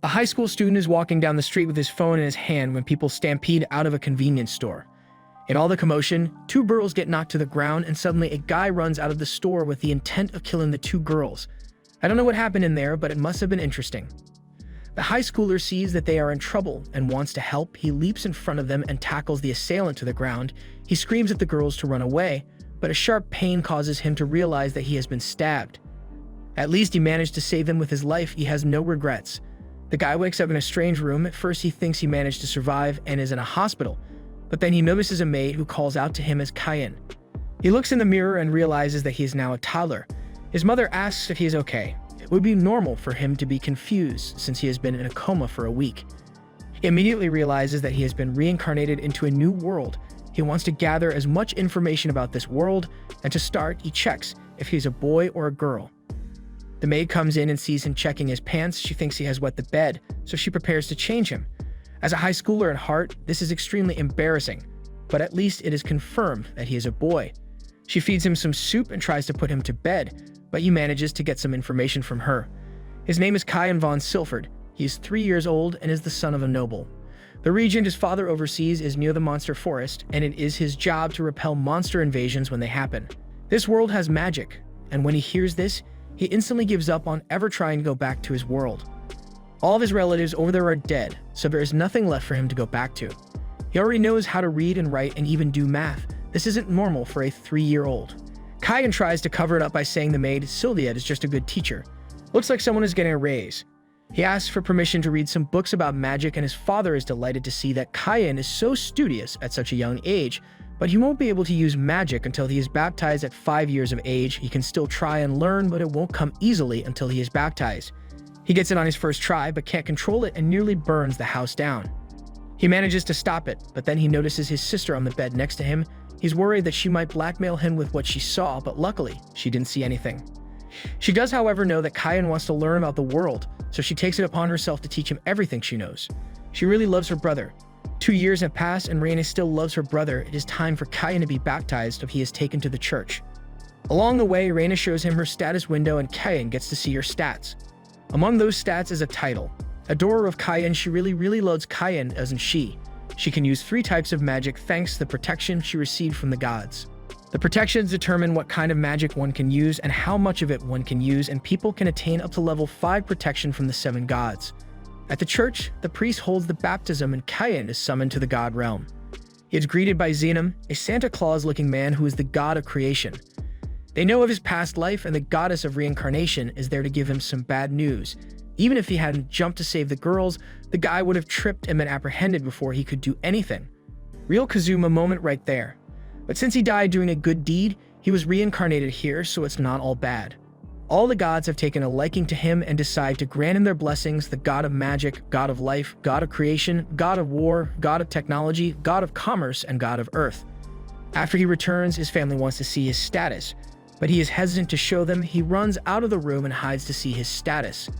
A high school student is walking down the street with his phone in his hand when people stampede out of a convenience store. In all the commotion, two girls get knocked to the ground and suddenly a guy runs out of the store with the intent of killing the two girls. I don't know what happened in there, but it must have been interesting. The high schooler sees that they are in trouble and wants to help. He leaps in front of them and tackles the assailant to the ground. He screams at the girls to run away, but a sharp pain causes him to realize that he has been stabbed. At least he managed to save them with his life. He has no regrets. The guy wakes up in a strange room. At first he thinks he managed to survive and is in a hospital, but then he notices a maid who calls out to him as Cayenne. He looks in the mirror and realizes that he is now a toddler. His mother asks if he is okay. It would be normal for him to be confused since he has been in a coma for a week. He immediately realizes that he has been reincarnated into a new world. He wants to gather as much information about this world, and to start, he checks if he's a boy or a girl. The maid comes in and sees him checking his pants. She thinks he has wet the bed, so she prepares to change him. As a high schooler at heart, this is extremely embarrassing, but at least it is confirmed that he is a boy. She feeds him some soup and tries to put him to bed, but he manages to get some information from her. His name is Cayenne von Silford. He is 3 years old and is the son of a noble. The region his father oversees is near the monster forest, and it is his job to repel monster invasions when they happen. This world has magic, and when he hears this, he instantly gives up on ever trying to go back to his world. All of his relatives over there are dead, so there is nothing left for him to go back to. He already knows how to read and write and even do math. This isn't normal for a 3-year-old. Cayenne tries to cover it up by saying the maid, Sylvia, is just a good teacher. Looks like someone is getting a raise. He asks for permission to read some books about magic, and his father is delighted to see that Cayenne is so studious at such a young age, but he won't be able to use magic until he is baptized at 5 years of age. He can still try and learn, but it won't come easily until he is baptized. He gets it on his first try, but can't control it and nearly burns the house down. He manages to stop it, but then he notices his sister on the bed next to him. He's worried that she might blackmail him with what she saw, but luckily, she didn't see anything. She does, however, know that Cayenne wants to learn about the world, so she takes it upon herself to teach him everything she knows. She really loves her brother. 2 years have passed and Reina still loves her brother. It is time for Cayenne to be baptized if he is taken to the church. Along the way, Reina shows him her status window and Cayenne gets to see her stats. Among those stats is a title. Adorer of Cayenne, she really loves Cayenne, doesn't she? She can use 3 types of magic thanks to the protection she received from the gods. The protections determine what kind of magic one can use and how much of it one can use, and people can attain up to level 5 protection from the 7 gods. At the church, the priest holds the baptism and Cayenne is summoned to the god realm. He is greeted by Xenom, a Santa Claus-looking man who is the god of creation. They know of his past life, and the goddess of reincarnation is there to give him some bad news. Even if he hadn't jumped to save the girls, the guy would have tripped and been apprehended before he could do anything. Real Kazuma moment right there. But since he died doing a good deed, he was reincarnated here, so it's not all bad. All the gods have taken a liking to him and decide to grant him their blessings: the god of magic, god of life, god of creation, god of war, god of technology, god of commerce, and god of earth. After he returns, his family wants to see his status, but he is hesitant to show them. He runs out of the room and hides to see his status.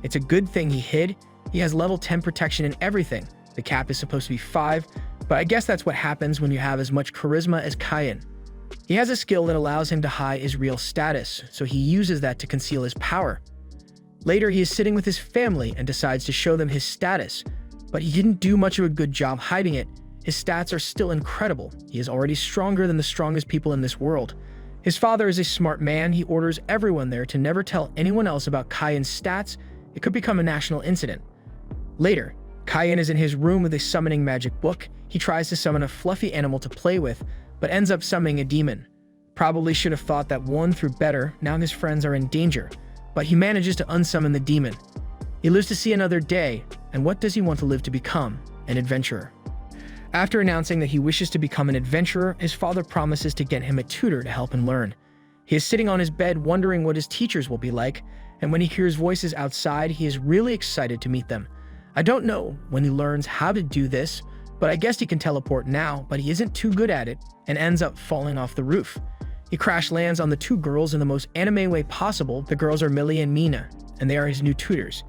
It's a good thing he hid. He has level 10 protection in everything. The cap is supposed to be 5, but I guess that's what happens when you have as much charisma as Cayenne. He has a skill that allows him to hide his real status, so he uses that to conceal his power. Later, he is sitting with his family and decides to show them his status, but he didn't do much of a good job hiding it. His stats are still incredible. He is already stronger than the strongest people in this world. His father is a smart man. He orders everyone there to never tell anyone else about Cayenne's stats. It could become a national incident. Later, Cayenne is in his room with a summoning magic book. He tries to summon a fluffy animal to play with, but ends up summoning a demon. Probably should have thought that one through better. Now his friends are in danger, but he manages to unsummon the demon. He lives to see another day, and what does he want to live to become? An adventurer. After announcing that he wishes to become an adventurer, his father promises to get him a tutor to help him learn. He is sitting on his bed wondering what his teachers will be like, and when he hears voices outside, he is really excited to meet them. I don't know when he learns how to do this, but I guess he can teleport now, but he isn't too good at it and ends up falling off the roof. He crash lands on the 2 girls in the most anime way possible. The girls are Millie and Mina, and they are his new tutors.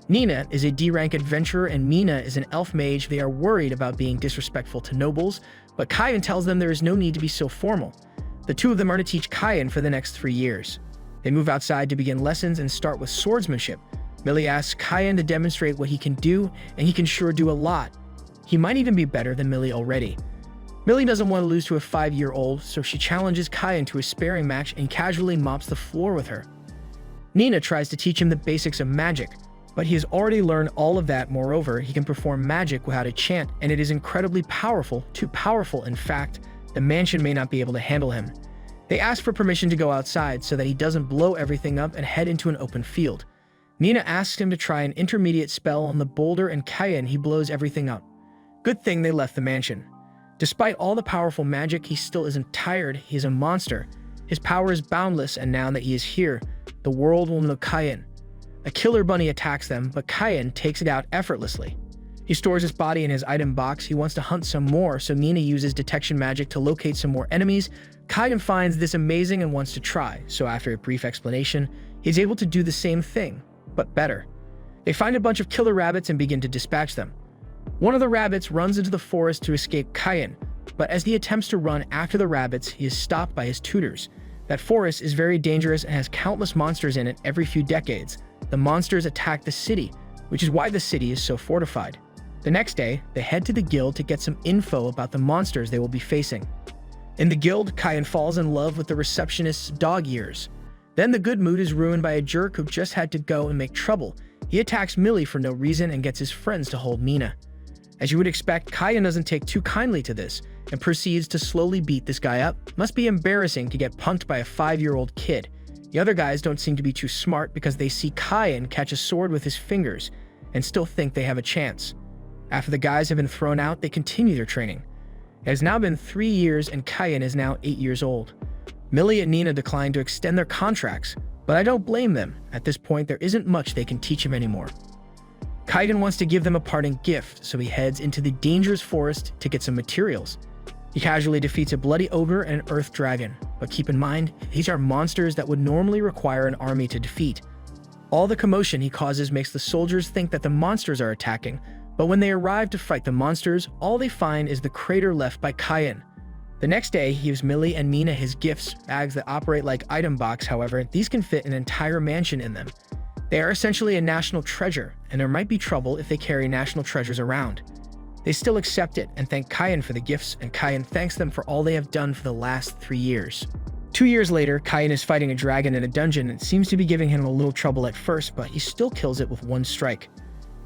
Nina is a D-rank adventurer and Mina is an elf mage. They are worried about being disrespectful to nobles, but Cayenne tells them there is no need to be so formal. The 2 of them are to teach Cayenne for the next 3 years. They move outside to begin lessons and start with swordsmanship. Millie asks Kyan to demonstrate what he can do, and he can sure do a lot. He might even be better than Millie already. Millie doesn't want to lose to a 5-year-old, so she challenges Kyan to a sparring match and casually mops the floor with her. Nina tries to teach him the basics of magic, but he has already learned all of that. Moreover, he can perform magic without a chant, and it is incredibly powerful, too powerful in fact, the mansion may not be able to handle him. They ask for permission to go outside so that he doesn't blow everything up and head into an open field. Nina asks him to try an intermediate spell on the boulder, and Kyan, he blows everything up. Good thing they left the mansion. Despite all the powerful magic, he still isn't tired. He is a monster. His power is boundless, and now that he is here, the world will know Kyan. A killer bunny attacks them, but Kyan takes it out effortlessly. He stores his body in his item box. He wants to hunt some more, so Nina uses detection magic to locate some more enemies. Kyan finds this amazing and wants to try, so after a brief explanation, he's able to do the same thing, but better. They find a bunch of killer rabbits and begin to dispatch them. One of the rabbits runs into the forest to escape Kyan, but as he attempts to run after the rabbits, he is stopped by his tutors. That forest is very dangerous and has countless monsters in it every few decades. The monsters attack the city, which is why the city is so fortified. The next day, they head to the guild to get some info about the monsters they will be facing. In the guild, Kyan falls in love with the receptionist's dog ears. Then the good mood is ruined by a jerk who just had to go and make trouble. He attacks Millie for no reason and gets his friends to hold Nina. As you would expect, Kyan doesn't take too kindly to this and proceeds to slowly beat this guy up. Must be embarrassing to get punked by a 5-year-old kid. The other guys don't seem to be too smart because they see Kyan catch a sword with his fingers and still think they have a chance. After the guys have been thrown out, they continue their training. It has now been 3 years and Kyan is now 8 years old. Millie and Nina decline to extend their contracts, but I don't blame them. At this point, there isn't much they can teach him anymore. Kyan wants to give them a parting gift, so he heads into the dangerous forest to get some materials. He casually defeats a bloody ogre and an earth dragon, but keep in mind, these are monsters that would normally require an army to defeat. All the commotion he causes makes the soldiers think that the monsters are attacking, but when they arrive to fight the monsters, all they find is the crater left by Kyan. The next day, he gives Millie and Nina his gifts, bags that operate like item box. However, these can fit an entire mansion in them. They are essentially a national treasure, and there might be trouble if they carry national treasures around. They still accept it and thank Kyan for the gifts, and Kyan thanks them for all they have done for the last 3 years. 2 years later, Kyan is fighting a dragon in a dungeon and seems to be giving him a little trouble at first, but he still kills it with one strike.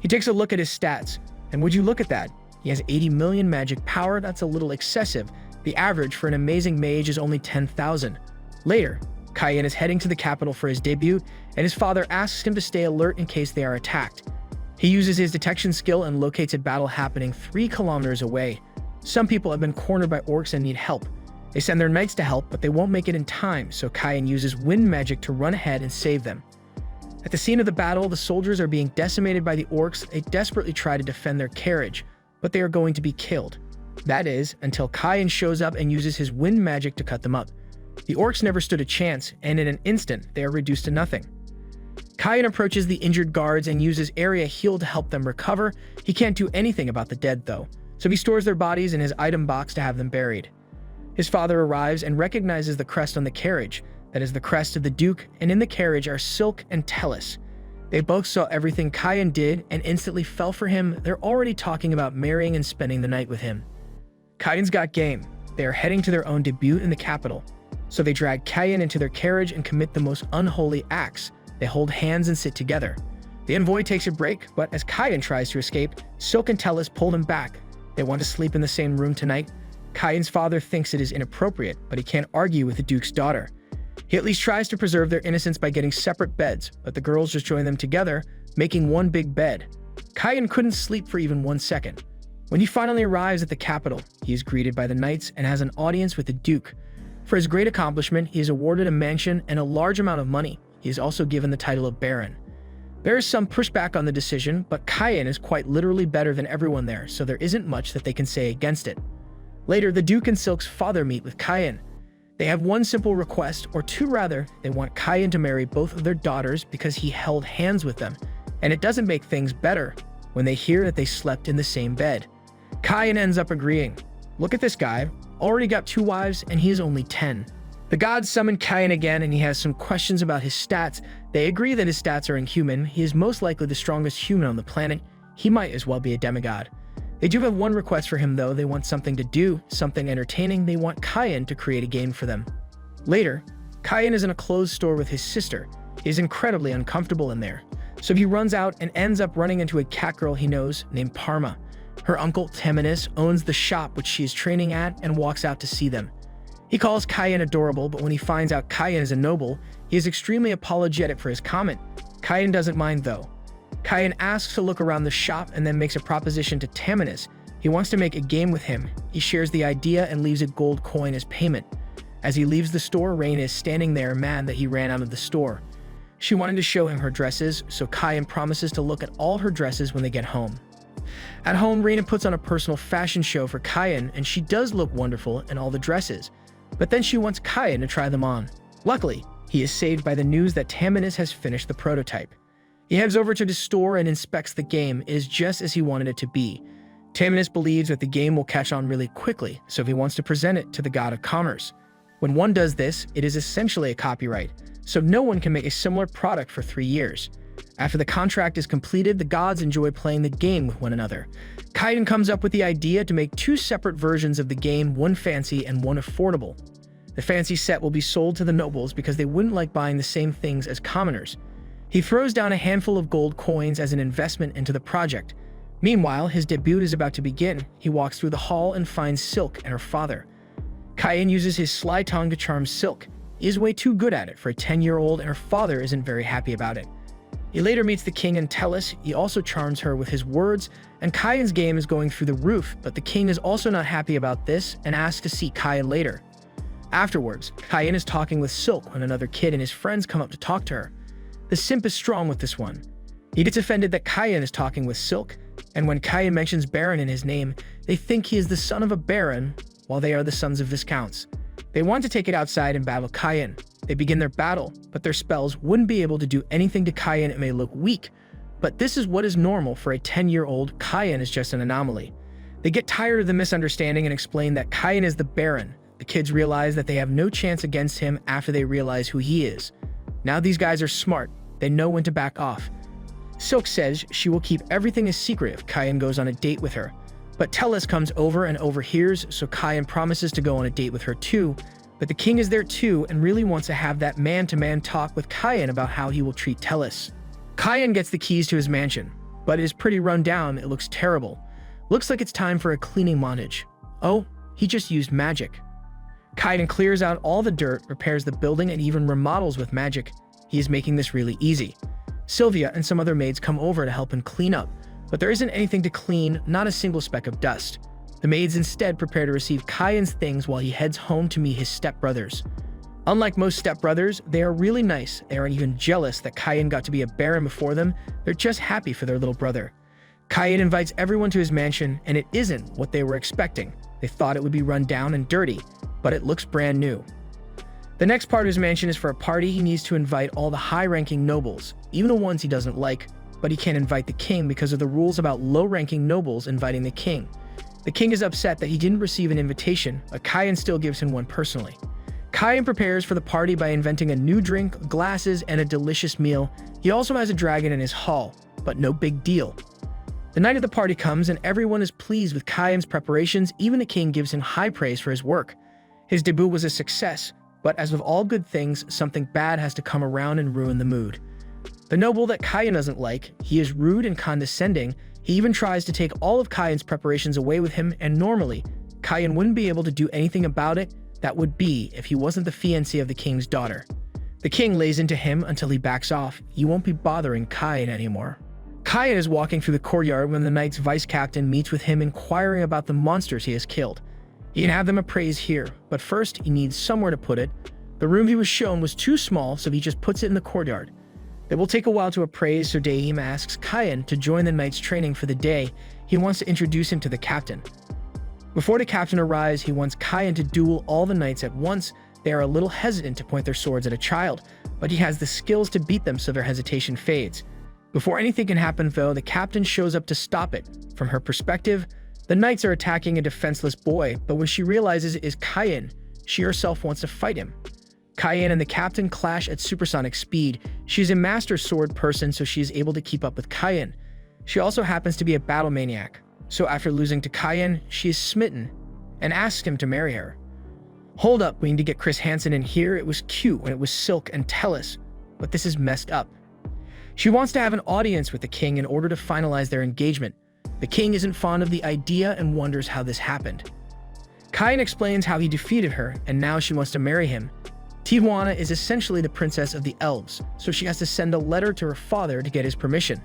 He takes a look at his stats, and would you look at that? He has 80 million magic power. That's a little excessive. The average for an amazing mage is only 10,000. Later, Kyan is heading to the capital for his debut, and his father asks him to stay alert in case they are attacked. He uses his detection skill and locates a battle happening 3 kilometers away. Some people have been cornered by orcs and need help. They send their knights to help, but they won't make it in time, so Kyan uses wind magic to run ahead and save them. At the scene of the battle, the soldiers are being decimated by the orcs. They desperately try to defend their carriage, but they are going to be killed. That is, until Kyan shows up and uses his wind magic to cut them up. The orcs never stood a chance, and in an instant, they are reduced to nothing. Kyan approaches the injured guards and uses area heal to help them recover. He can't do anything about the dead though, so he stores their bodies in his item box to have them buried. His father arrives and recognizes the crest on the carriage. That is the crest of the Duke, and in the carriage are Silk and Tellus. They both saw everything Kyan did and instantly fell for him. They're already talking about marrying and spending the night with him. Kyan's got game. They are heading to their own debut in the capital. So they drag Kyan into their carriage and commit the most unholy acts. They hold hands and sit together. The envoy takes a break, but as Kyan tries to escape, Silk and Tellus pull him back. They want to sleep in the same room tonight. Kyan's father thinks it is inappropriate, but he can't argue with the Duke's daughter. He at least tries to preserve their innocence by getting separate beds, but the girls just join them together, making one big bed. Kyan couldn't sleep for even 1 second. When he finally arrives at the capital, he is greeted by the knights and has an audience with the Duke. For his great accomplishment, he is awarded a mansion and a large amount of money. He is also given the title of Baron. There is some pushback on the decision, but Kyan is quite literally better than everyone there, so there isn't much that they can say against it. Later, the Duke and Silk's father meet with Kyan. They have one simple request, or two rather. They want Kyan to marry both of their daughters because he held hands with them, and it doesn't make things better when they hear that they slept in the same bed. Kyan ends up agreeing. Look at this guy, already got 2 wives and he is only 10. The gods summon Kyan again and he has some questions about his stats. They agree that his stats are inhuman. He is most likely the strongest human on the planet. He might as well be a demigod. They do have one request for him though. They want something to do, something entertaining. They want Kyan to create a game for them. Later, Kyan is in a clothes store with his sister. He is incredibly uncomfortable in there. So he runs out and ends up running into a cat girl he knows named Parma. Her uncle, Temenis, owns the shop which she is training at and walks out to see them. He calls Kyan adorable, but when he finds out Kyan is a noble, he is extremely apologetic for his comment. Kyan doesn't mind though. Kyan asks to look around the shop and then makes a proposition to Temenis. He wants to make a game with him. He shares the idea and leaves a gold coin as payment. As he leaves the store, Rain is standing there mad that he ran out of the store. She wanted to show him her dresses, so Kyan promises to look at all her dresses when they get home. At home, Raina puts on a personal fashion show for Kyan, and she does look wonderful in all the dresses. But then she wants Kyan to try them on. Luckily, he is saved by the news that Temenis has finished the prototype. He heads over to the store and inspects the game. It is just as he wanted it to be. Temenis believes that the game will catch on really quickly, so he wants to present it to the god of commerce. When one does this, it is essentially a copyright, so no one can make a similar product for 3 years. After the contract is completed, the gods enjoy playing the game with one another. Kyan comes up with the idea to make 2 separate versions of the game, one fancy and one affordable. The fancy set will be sold to the nobles because they wouldn't like buying the same things as commoners. He throws down a handful of gold coins as an investment into the project. Meanwhile, his debut is about to begin. He walks through the hall and finds Silk and her father. Kyan uses his sly tongue to charm Silk. He is way too good at it for a 10-year-old, and her father isn't very happy about it. He later meets the king and Tellus. He also charms her with his words, and Kyan's game is going through the roof, but the king is also not happy about this and asks to see Kyan later. Afterwards, Kyan is talking with Silk when another kid and his friends come up to talk to her. The simp is strong with this one. He gets offended that Kyan is talking with Silk, and when Kyan mentions Baron in his name, they think he is the son of a baron, while they are the sons of viscounts. They want to take it outside and battle Kyan. They begin their battle, but their spells wouldn't be able to do anything to Kyan. It may look weak, but this is what is normal for a 10-year-old. Kyan is just an anomaly. They get tired of the misunderstanding and explain that Kyan is the Baron. The kids realize that they have no chance against him after they realize who he is. Now these guys are smart. They know when to back off. Silk says she will keep everything a secret if Kyan goes on a date with her. But Tellus comes over and overhears, so Kyan promises to go on a date with her too. But the king is there too and really wants to have that man-to-man talk with Kyan about how he will treat Tellus. Kyan gets the keys to his mansion, but it is pretty run down. It looks terrible. Looks like it's time for a cleaning montage. Oh, he just used magic. Kyan clears out all the dirt, repairs the building, and even remodels with magic. He is making this really easy. Sylvia and some other maids come over to help him clean up, but there isn't anything to clean, not a single speck of dust. The maids instead prepare to receive Kyan's things while he heads home to meet his stepbrothers. Unlike most stepbrothers, they are really nice. They aren't even jealous that Kyan got to be a baron before them. They're just happy for their little brother. Kyan invites everyone to his mansion, and it isn't what they were expecting. They thought it would be run down and dirty, but it looks brand new. The next part of his mansion is for a party. He needs to invite all the high-ranking nobles, even the ones he doesn't like, but he can't invite the king because of the rules about low-ranking nobles inviting the king. The king is upset that he didn't receive an invitation, but Kyan still gives him one personally. Kyan prepares for the party by inventing a new drink, glasses, and a delicious meal. He also has a dragon in his hall, but no big deal. The night of the party comes and everyone is pleased with Kyan's preparations. Even the king gives him high praise for his work. His debut was a success, but as with all good things, something bad has to come around and ruin the mood. The noble that Kyan doesn't like, he is rude and condescending. He even tries to take all of Kyan's preparations away with him, and normally, Kyan wouldn't be able to do anything about it. That would be if he wasn't the fiancé of the king's daughter. The king lays into him until he backs off. You won't be bothering Kyan anymore. Kyan is walking through the courtyard when the knight's vice-captain meets with him, inquiring about the monsters he has killed. He can have them appraised here, but first he needs somewhere to put it. The room he was shown was too small, so he just puts it in the courtyard. It will take a while to appraise, so Daim asks Kyan to join the knight's training for the day. He wants to introduce him to the captain. Before the captain arrives, he wants Kyan to duel all the knights at once. They are a little hesitant to point their swords at a child, but he has the skills to beat them, so their hesitation fades. Before anything can happen though, the captain shows up to stop it. From her perspective, the knights are attacking a defenseless boy, but when she realizes it is Kyan, she herself wants to fight him. Cayenne and the captain clash at supersonic speed. She's a master sword person, so she is able to keep up with Cayenne. She also happens to be a battle maniac, so after losing to Cayenne, she is smitten and asks him to marry her. Hold up, we need to get Chris Hansen in here. It was cute when it was Silk and Tellus, but this is messed up. She wants to have an audience with the king in order to finalize their engagement. The king isn't fond of the idea and wonders how this happened. Cayenne explains how he defeated her, and now she wants to marry him. Tijuana is essentially the princess of the elves, so she has to send a letter to her father to get his permission.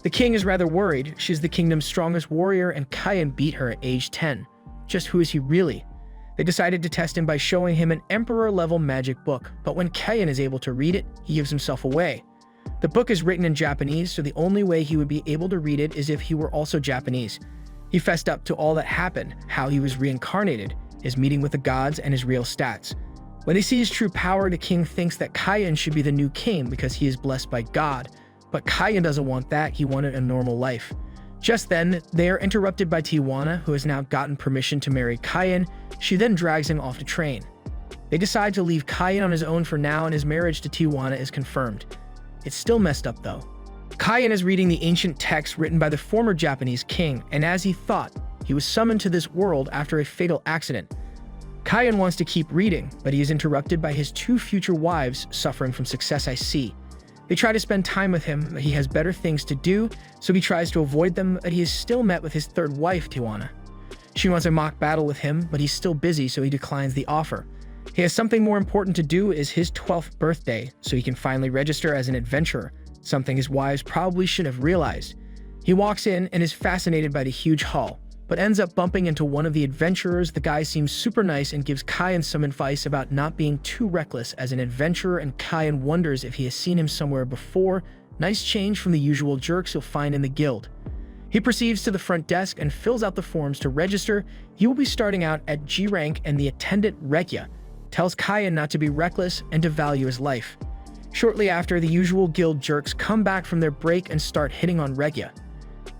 The king is rather worried. She's the kingdom's strongest warrior, and Cayenne beat her at age 10. Just who is he really? They decided to test him by showing him an emperor-level magic book, but when Cayenne is able to read it, he gives himself away. The book is written in Japanese, so the only way he would be able to read it is if he were also Japanese. He fessed up to all that happened, how he was reincarnated, his meeting with the gods, and his real stats. When they see his true power, the king thinks that Cayenne should be the new king because he is blessed by God. But Cayenne doesn't want that, he wanted a normal life. Just then, they are interrupted by Tijuana, who has now gotten permission to marry Cayenne. She then drags him off to train. They decide to leave Cayenne on his own for now, and his marriage to Tijuana is confirmed. It's still messed up though. Cayenne is reading the ancient text written by the former Japanese king, and as he thought, he was summoned to this world after a fatal accident. Cayenne wants to keep reading, but he is interrupted by his two future wives suffering from success I see. They try to spend time with him, but he has better things to do, so he tries to avoid them, but he is still met with his third wife, Tijuana. She wants a mock battle with him, but he's still busy, so he declines the offer. He has something more important to do. Is his 12th birthday, so he can finally register as an adventurer, something his wives probably should have realized. He walks in and is fascinated by the huge hall, but ends up bumping into one of the adventurers. The guy seems super nice and gives Cayenne some advice about not being too reckless as an adventurer, and Cayenne wonders if he has seen him somewhere before. Nice change from the usual jerks you'll find in the guild. He proceeds to the front desk and fills out the forms to register. He will be starting out at G rank, and the attendant, Rekia, tells Cayenne not to be reckless and to value his life. Shortly after, the usual guild jerks come back from their break and start hitting on Rekia.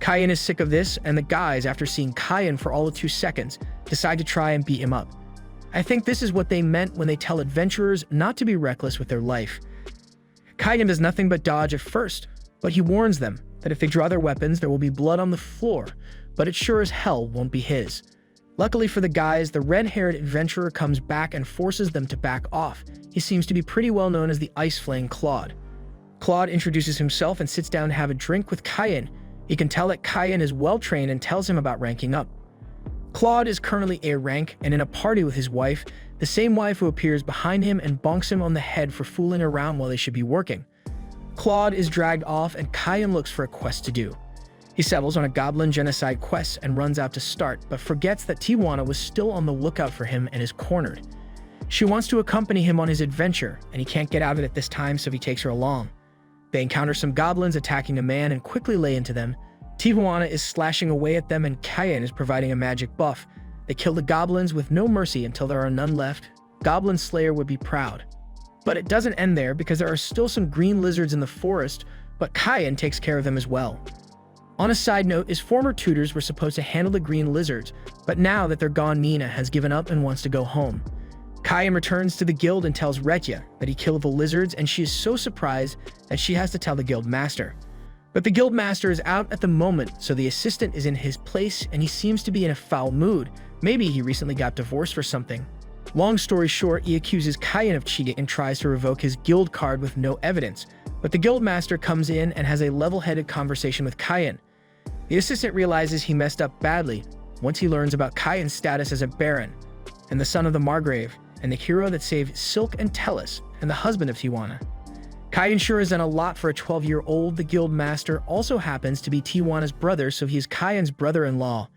Cayenne is sick of this, and the guys, after seeing Cayenne for all of 2 seconds, decide to try and beat him up. I think this is what they meant when they tell adventurers not to be reckless with their life. Cayenne does nothing but dodge at first, but he warns them that if they draw their weapons, there will be blood on the floor, but it sure as hell won't be his. Luckily for the guys, the red-haired adventurer comes back and forces them to back off. He seems to be pretty well known as the Ice Flame Claude. Claude introduces himself and sits down to have a drink with Cayenne. He can tell that Cayenne is well-trained and tells him about ranking up. Claude is currently A rank and in a party with his wife, the same wife who appears behind him and bonks him on the head for fooling around while they should be working. Claude is dragged off and Cayenne looks for a quest to do. He settles on a goblin genocide quest and runs out to start, but forgets that Tijuana was still on the lookout for him and is cornered. She wants to accompany him on his adventure, and he can't get out of it at this time, so he takes her along. They encounter some goblins attacking a man and quickly lay into them. Tijuana is slashing away at them and Cayenne is providing a magic buff. They kill the goblins with no mercy until there are none left. Goblin Slayer would be proud. But it doesn't end there, because there are still some green lizards in the forest, but Cayenne takes care of them as well. On a side note, his former tutors were supposed to handle the green lizards, but now that they're gone, Nina has given up and wants to go home. Cayenne returns to the guild and tells Rekia that he killed the lizards, and she is so surprised that she has to tell the guild master. But the guild master is out at the moment, so the assistant is in his place, and he seems to be in a foul mood. Maybe he recently got divorced or something. Long story short, he accuses Cayenne of cheating and tries to revoke his guild card with no evidence. But the guild master comes in and has a level-headed conversation with Cayenne. The assistant realizes he messed up badly once he learns about Cayenne's status as a baron, and the son of the Margrave, and the hero that saved Silk and Tellus, and the husband of Tijuana. Cayenne sure has done a lot for a 12-year-old. The guild master also happens to be Tijuana's brother, so he is Cayenne's brother-in-law.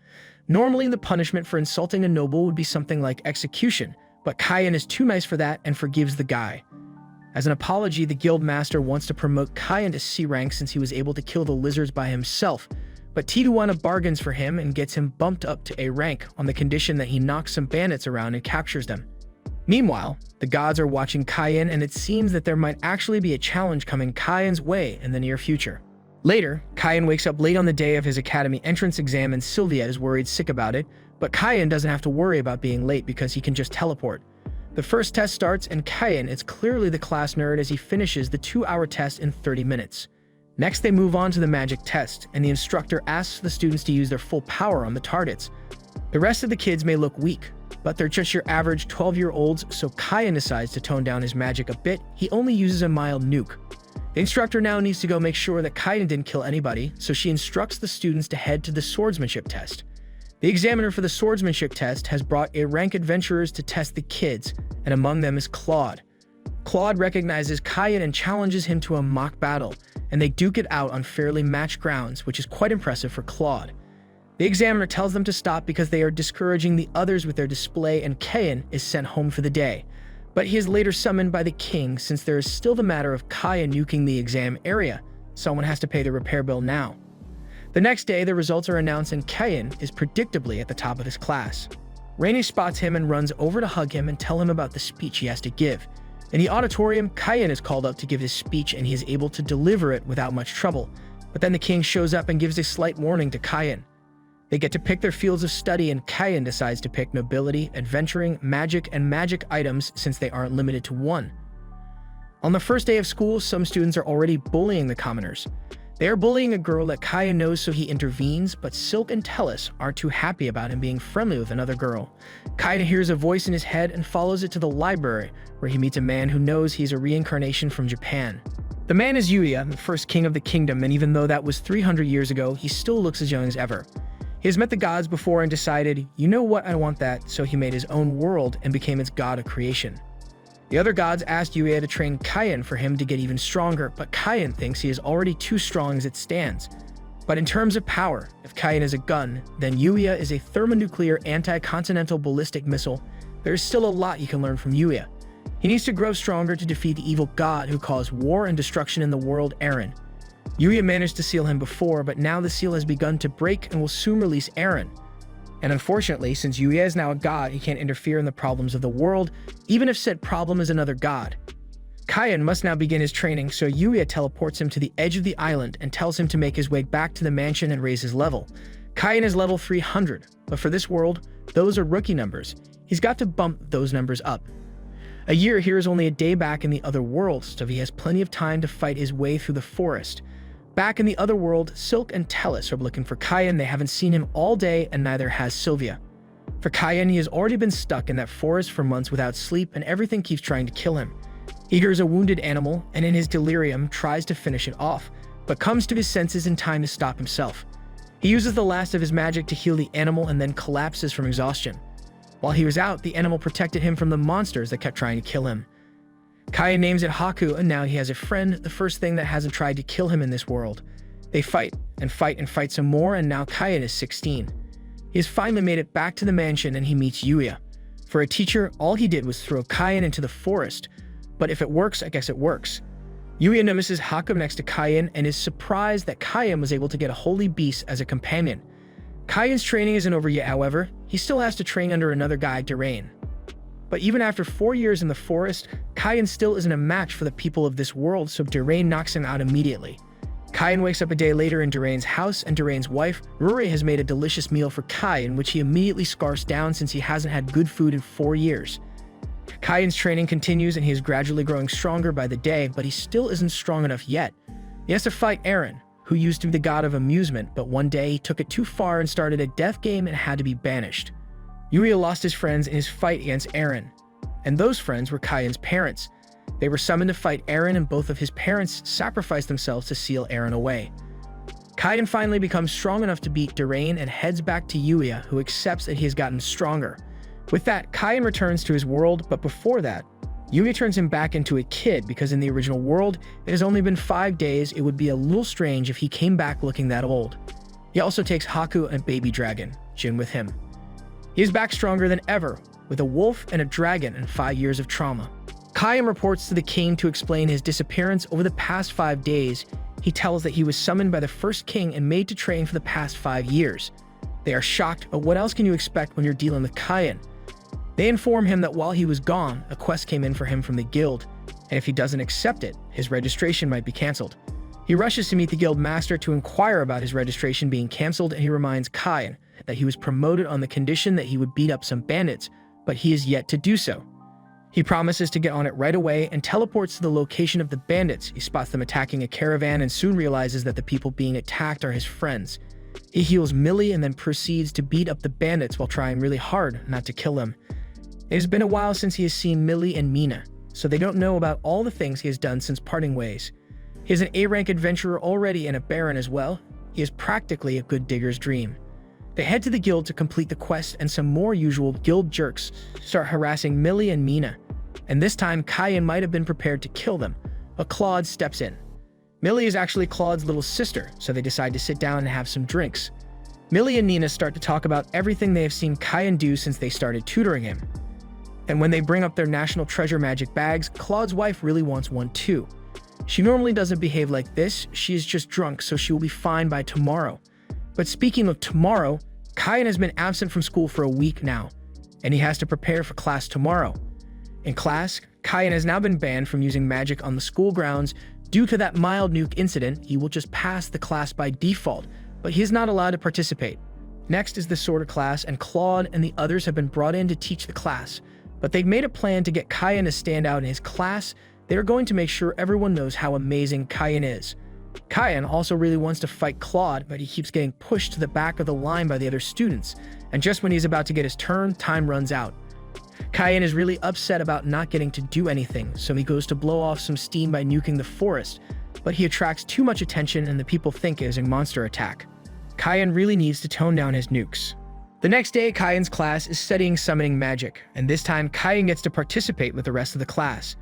Normally, the punishment for insulting a noble would be something like execution, but Cayenne is too nice for that and forgives the guy. As an apology, the guild master wants to promote Cayenne to C rank since he was able to kill the lizards by himself, but Tijuana bargains for him and gets him bumped up to A rank on the condition that he knocks some bandits around and captures them. Meanwhile, the gods are watching Cayenne, and it seems that there might actually be a challenge coming Cayenne's way in the near future. Later, Cayenne wakes up late on the day of his academy entrance exam, and Sylvia is worried sick about it, but Cayenne doesn't have to worry about being late because he can just teleport. The first test starts, and Kayan is clearly the class nerd as he finishes the 2-hour test in 30 minutes. Next, they move on to the magic test, and the instructor asks the students to use their full power on the targets. The rest of the kids may look weak, but they're just your average 12-year-olds, so Kayan decides to tone down his magic a bit. He only uses a mild nuke. The instructor now needs to go make sure that Kayan didn't kill anybody, so she instructs the students to head to the swordsmanship test. The examiner for the swordsmanship test has brought a rank adventurers to test the kids, and among them is Claude. Claude recognizes Kayan and challenges him to a mock battle, and they duke it out on fairly matched grounds, which is quite impressive for Claude. The examiner tells them to stop because they are discouraging the others with their display, and Kayan is sent home for the day. But he is later summoned by the king since there is still the matter of Kayan nuking the exam area. Someone has to pay the repair bill now. The next day, the results are announced and Kayan is predictably at the top of his class. Rainey spots him and runs over to hug him and tell him about the speech he has to give. In the auditorium, Kayan is called up to give his speech and he is able to deliver it without much trouble. But then the king shows up and gives a slight warning to Kayan. They get to pick their fields of study, and Kayan decides to pick nobility, adventuring, magic, and magic items since they aren't limited to one. On the first day of school, some students are already bullying the commoners. They are bullying a girl that Kayan knows, so he intervenes, but Silk and Tellus aren't too happy about him being friendly with another girl. Kayan hears a voice in his head and follows it to the library, where he meets a man who knows he's a reincarnation from Japan. The man is Yuya, the first king of the kingdom, and even though that was 300 years ago, he still looks as young as ever. He has met the gods before and decided, you know what, I want that, so he made his own world and became its god of creation. The other gods asked Yuya to train Kayan for him to get even stronger, but Kayan thinks he is already too strong as it stands. But in terms of power, if Kayan is a gun, then Yuya is a thermonuclear anti-continental ballistic missile. There is still a lot you can learn from Yuya. He needs to grow stronger to defeat the evil god who caused war and destruction in the world, Eren. Yuya managed to seal him before, but now the seal has begun to break and will soon release Eren. And unfortunately, since Yuya is now a god, he can't interfere in the problems of the world, even if said problem is another god. Kayan must now begin his training, so Yuya teleports him to the edge of the island and tells him to make his way back to the mansion and raise his level. Kayan is level 300, but for this world, those are rookie numbers. He's got to bump those numbers up. A year here is only a day back in the other world, so he has plenty of time to fight his way through the forest. Back in the other world, Silk and Tellus are looking for Kayan. They haven't seen him all day, and neither has Sylvia. For Kayan, he has already been stuck in that forest for months without sleep, and everything keeps trying to kill him. He hears a wounded animal, and in his delirium tries to finish it off, but comes to his senses in time to stop himself. He uses the last of his magic to heal the animal and then collapses from exhaustion. While he was out, the animal protected him from the monsters that kept trying to kill him. Kayan names it Haku, and now he has a friend, the first thing that hasn't tried to kill him in this world. They fight, and fight, and fight some more, and now Kayan is 16. He has finally made it back to the mansion, and he meets Yuya. For a teacher, all he did was throw Kayan into the forest, but if it works, I guess it works. Yuya notices Haku next to Kayan, and is surprised that Kayan was able to get a holy beast as a companion. Kayan's training isn't over yet, however. He still has to train under another guy, Durain. But even after 4 years in the forest, Kayan still isn't a match for the people of this world, so Durain knocks him out immediately. Kayan wakes up a day later in Durain's house, and Durain's wife, Ruri, has made a delicious meal for Kayan, which he immediately scarfs down since he hasn't had good food in 4 years. Kayan's training continues, and he is gradually growing stronger by the day, but he still isn't strong enough yet. He has to fight Eren, who used to be the god of amusement, but one day he took it too far and started a death game and had to be banished. Yuya lost his friends in his fight against Eren, and those friends were Kayan's parents. They were summoned to fight Eren, and both of his parents sacrificed themselves to seal Eren away. Kayan finally becomes strong enough to beat Durain and heads back to Yuya, who accepts that he has gotten stronger. With that, Kayan returns to his world, but before that, Yuya turns him back into a kid because in the original world, it has only been 5 days. It would be a little strange if he came back looking that old. He also takes Haku and a baby dragon, Jin, with him. He is back stronger than ever, with a wolf and a dragon and 5 years of trauma. Kayan reports to the king to explain his disappearance over the past 5 days. He tells that he was summoned by the first king and made to train for the past 5 years. They are shocked, but what else can you expect when you're dealing with Kayan? They inform him that while he was gone, a quest came in for him from the guild, and if he doesn't accept it, his registration might be cancelled. He rushes to meet the guild master to inquire about his registration being cancelled, and he reminds Kayan that he was promoted on the condition that he would beat up some bandits, but he is yet to do so. He promises to get on it right away and teleports to the location of the bandits. He spots them attacking a caravan and soon realizes that the people being attacked are his friends. He heals Millie and then proceeds to beat up the bandits while trying really hard not to kill them. It has been a while since he has seen Millie and Mina, so they don't know about all the things he has done since parting ways. He is an A-rank adventurer already and a baron as well. He is practically a good digger's dream. They head to the guild to complete the quest, and some more usual guild jerks start harassing Millie and Mina. And this time, Kyan might have been prepared to kill them, but Claude steps in. Millie is actually Claude's little sister, so they decide to sit down and have some drinks. Millie and Nina start to talk about everything they have seen Kyan do since they started tutoring him. And when they bring up their national treasure magic bags, Claude's wife really wants one too. She normally doesn't behave like this, she is just drunk, so she will be fine by tomorrow. But speaking of tomorrow, Kyan has been absent from school for a week now, and he has to prepare for class tomorrow. In class, Kyan has now been banned from using magic on the school grounds. Due to that mild nuke incident, he will just pass the class by default, but he is not allowed to participate. Next is the sorter class, and Claude and the others have been brought in to teach the class. But they've made a plan to get Kyan to stand out in his class. They are going to make sure everyone knows how amazing Kyan is. Kyan also really wants to fight Claude, but he keeps getting pushed to the back of the line by the other students, and just when he's about to get his turn, time runs out. Kyan is really upset about not getting to do anything, so he goes to blow off some steam by nuking the forest, but he attracts too much attention and the people think it is a monster attack. Kyan really needs to tone down his nukes. The next day, Kyan's class is studying summoning magic, and this time Kyan gets to participate with the rest of the class.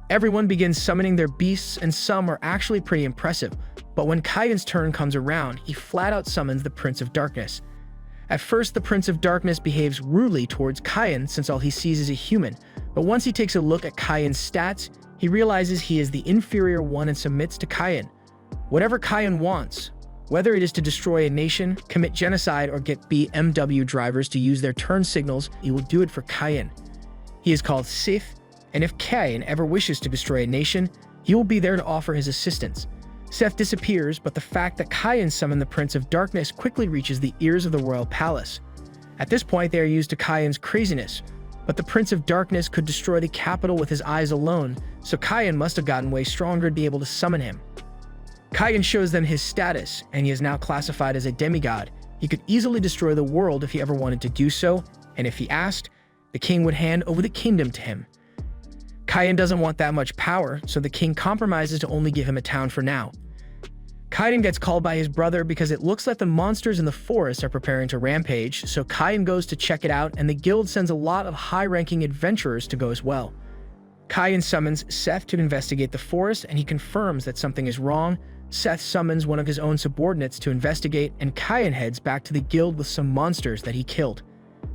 Everyone begins summoning their beasts, and some are actually pretty impressive, but when Kyan's turn comes around, he flat out summons the Prince of Darkness. At first, the Prince of Darkness behaves rudely towards Kyan since all he sees is a human, but once he takes a look at Kyan's stats, he realizes he is the inferior one and submits to Kyan. Whatever Kyan wants, whether it is to destroy a nation, commit genocide, or get BMW drivers to use their turn signals, he will do it for Kyan. He is called Sith, and if Kyan ever wishes to destroy a nation, he will be there to offer his assistance. Seth disappears, but the fact that Kyan summoned the Prince of Darkness quickly reaches the ears of the royal palace. At this point, they are used to Kyan's craziness, but the Prince of Darkness could destroy the capital with his eyes alone, so Kyan must have gotten way stronger to be able to summon him. Kyan shows them his status, and he is now classified as a demigod. He could easily destroy the world if he ever wanted to do so, and if he asked, the king would hand over the kingdom to him. Kyan doesn't want that much power, so the king compromises to only give him a town for now. Kyan gets called by his brother because it looks like the monsters in the forest are preparing to rampage, so Kyan goes to check it out, and the guild sends a lot of high-ranking adventurers to go as well. Kyan summons Seth to investigate the forest, and he confirms that something is wrong. Seth summons one of his own subordinates to investigate, and Kyan heads back to the guild with some monsters that he killed.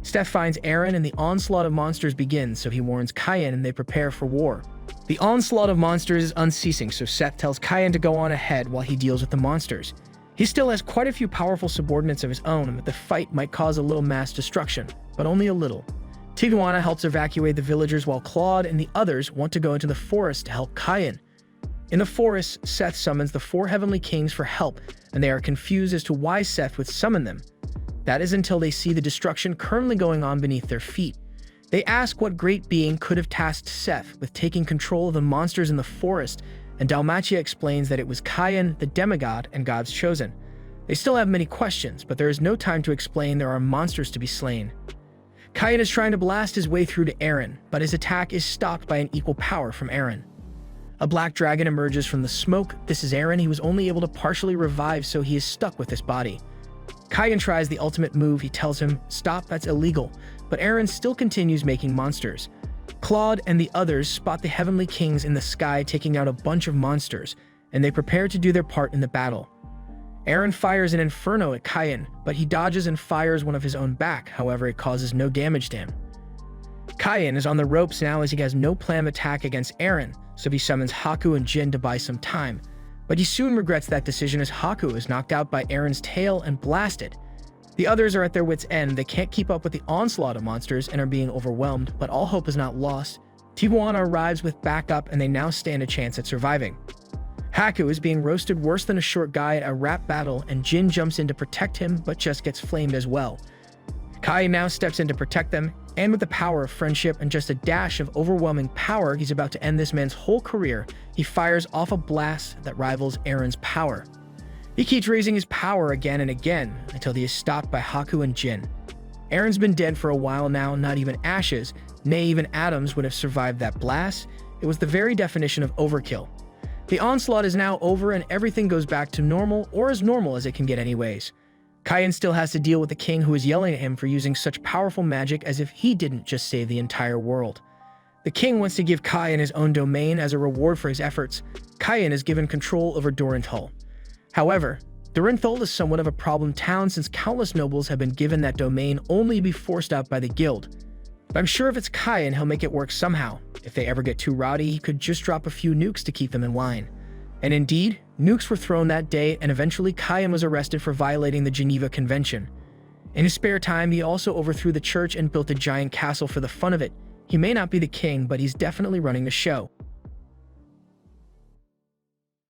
Seth finds Aaron, and the onslaught of monsters begins, so he warns Kyan and they prepare for war. The onslaught of monsters is unceasing, so Seth tells Kyan to go on ahead while he deals with the monsters. He still has quite a few powerful subordinates of his own, but the fight might cause a little mass destruction, but only a little. Tijuana helps evacuate the villagers while Claude and the others want to go into the forest to help Kyan. In the forest, Seth summons the 4 heavenly kings for help, and they are confused as to why Seth would summon them. That is until they see the destruction currently going on beneath their feet. They ask what great being could have tasked Seth with taking control of the monsters in the forest, and Dalmatia explains that it was Kyan, the demigod, and God's chosen. They still have many questions, but there is no time to explain there are monsters to be slain. Kyan is trying to blast his way through to Aaron, but his attack is stopped by an equal power from Aaron. A black dragon emerges from the smoke. This is Aaron. He was only able to partially revive, so he is stuck with his body. Kyan tries the ultimate move. He tells him, "Stop, that's illegal," but Aaron still continues making monsters. Claude and the others spot the heavenly kings in the sky taking out a bunch of monsters, and they prepare to do their part in the battle. Aaron fires an inferno at Kyan, but he dodges and fires one of his own back. However, it causes no damage to him. Kyan is on the ropes now as he has no plan of attack against Aaron, so he summons Haku and Jin to buy some time. But he soon regrets that decision as Haku is knocked out by Aaron's tail and blasted. The others are at their wits' end. They can't keep up with the onslaught of monsters and are being overwhelmed, but all hope is not lost. Tijuana arrives with backup, and they now stand a chance at surviving. Haku is being roasted worse than a short guy at a rap battle, and Jin jumps in to protect him, but just gets flamed as well. Kai now steps in to protect them, and with the power of friendship and just a dash of overwhelming power, he's about to end this man's whole career. He fires off a blast that rivals Aaron's power. He keeps raising his power again and again until he is stopped by Haku and Jin. Aaron's been dead for a while now, not even ashes, nay even atoms would have survived that blast. It was the very definition of overkill. The onslaught is now over and everything goes back to normal, or as normal as it can get anyways. Kaien still has to deal with the king who is yelling at him for using such powerful magic as if he didn't just save the entire world. The king wants to give Kaien his own domain as a reward for his efforts. Kaien is given control over Dorinthal. However, Dorinthal is somewhat of a problem town since countless nobles have been given that domain only to be forced out by the guild. But I'm sure if it's Kaien, he'll make it work somehow. If they ever get too rowdy, he could just drop a few nukes to keep them in line. And indeed, nukes were thrown that day, and eventually Kaien was arrested for violating the Geneva Convention. In his spare time, he also overthrew the church and built a giant castle for the fun of it. He may not be the king, but he's definitely running the show.